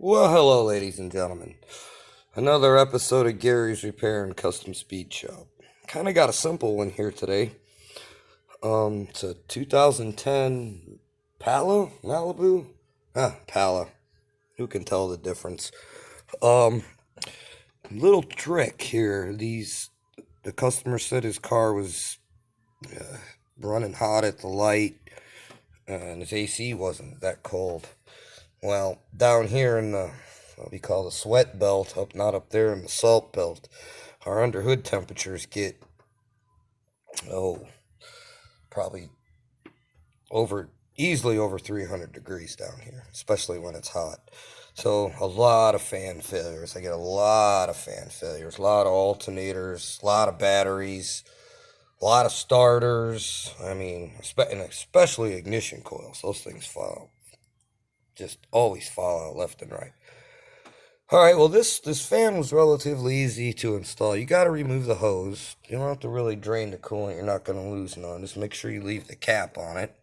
Well, hello, ladies and gentlemen. Another episode of Gary's Repair and Custom Speed Shop. Kind of got a simple one here today. It's a 2010 Pala, Malibu. Pala. Who can tell the difference? Um, Little trick here. The customer said his car was uh, running hot at the light, and his AC wasn't that cold. Well, down here in the what we call the sweat belt, not up there in the salt belt, our underhood temperatures get oh probably easily over 300 degrees down here, especially when it's hot. So a lot of fan failures. I get a lot of fan failures, a lot of alternators, a lot of batteries, a lot of starters. I mean, and especially ignition coils. Those things fall, just always fall out left and right. All right, well, this fan was relatively easy to install. You got to remove the hose. You don't have to really drain the coolant. You're not going to lose none. Just make sure you leave the cap on it,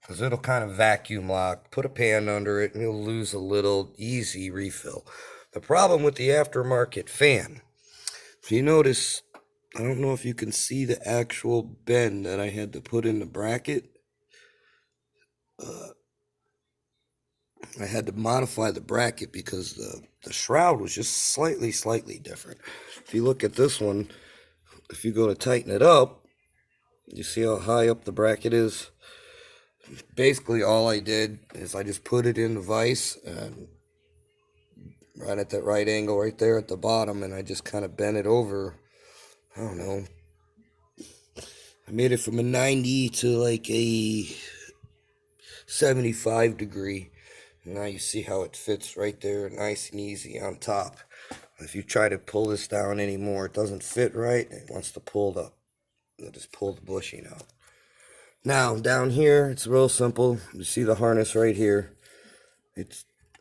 because it'll kind of vacuum lock. Put a pan under it, and you'll lose a little easy refill. The problem with the aftermarket fan, if you notice, I don't know if you can see the actual bend that I had to put in the bracket. I had to modify the bracket because the shroud was just slightly different. If you look at this one, if you go to tighten it up, you see how high up the bracket is? Basically, all I did is I just put it in the vise and right at that right angle right there at the bottom, and I just kind of bent it over. I don't know. I made it from a 90 to like a 75 degree. Now you see how it fits right there, nice and easy on top. If you try to pull this down anymore, it doesn't fit right. It wants to pull up. You'll just pull the bushing out. Now down here, it's real simple. You see the harness right here.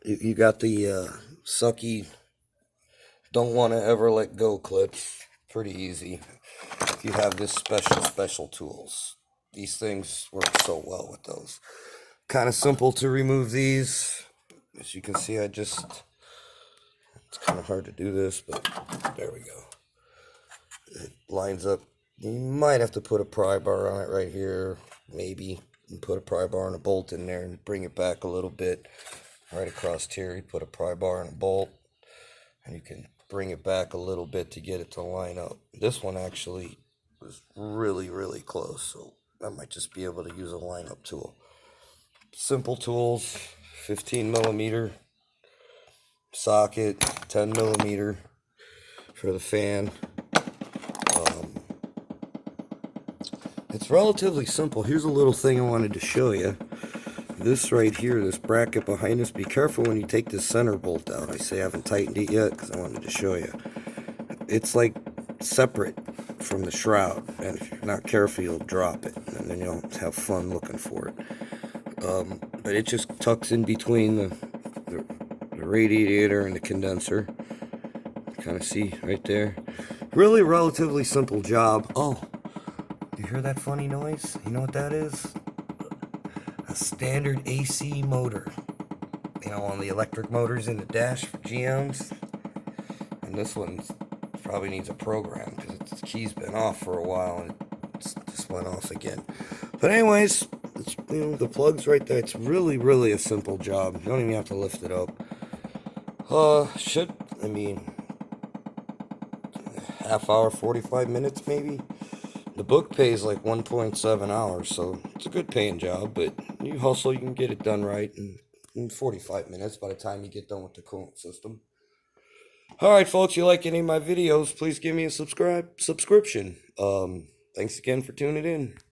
You got the sucky, don't want to ever let go clips. Pretty easy. If you have this special tools, these things work so well with those. Kind of simple to remove these. As you can see, it's kind of hard to do this, but there we go. It lines up. You might have to put a pry bar on it right here, maybe. And put a pry bar and a bolt in there and bring it back a little bit. Right across here, you put a pry bar and a bolt, and you can bring it back a little bit to get it to line up. This one actually was really close, so I might just be able to use a line-up tool. Simple tools, 15 millimeter socket, 10 millimeter for the fan. It's relatively simple. Here's a little thing I wanted to show you. This right here, this bracket behind us, be careful when you take this center bolt out. I say I haven't tightened it yet because I wanted to show you. It's like separate from the shroud, and if you're not careful, you'll drop it, and then you'll have fun looking for it. But it just tucks in between the radiator and the condenser. Kind of see right there. Really relatively simple job. Oh, you hear that funny noise? You know what that is? A standard AC motor. You know, on the electric motors in the dash for GMs. And this one probably needs a program because its key's been off for a while and it just went off again. But anyways, the plug's right there. It's really a simple job. You don't even have to lift it up. Half hour, 45 minutes maybe. The book pays like 1.7 hours, so it's a good paying job, but you hustle, you can get it done right in 45 minutes by the time you get done with the coolant system. Alright folks, you like any of my videos, please give me a subscription. Thanks again for tuning in.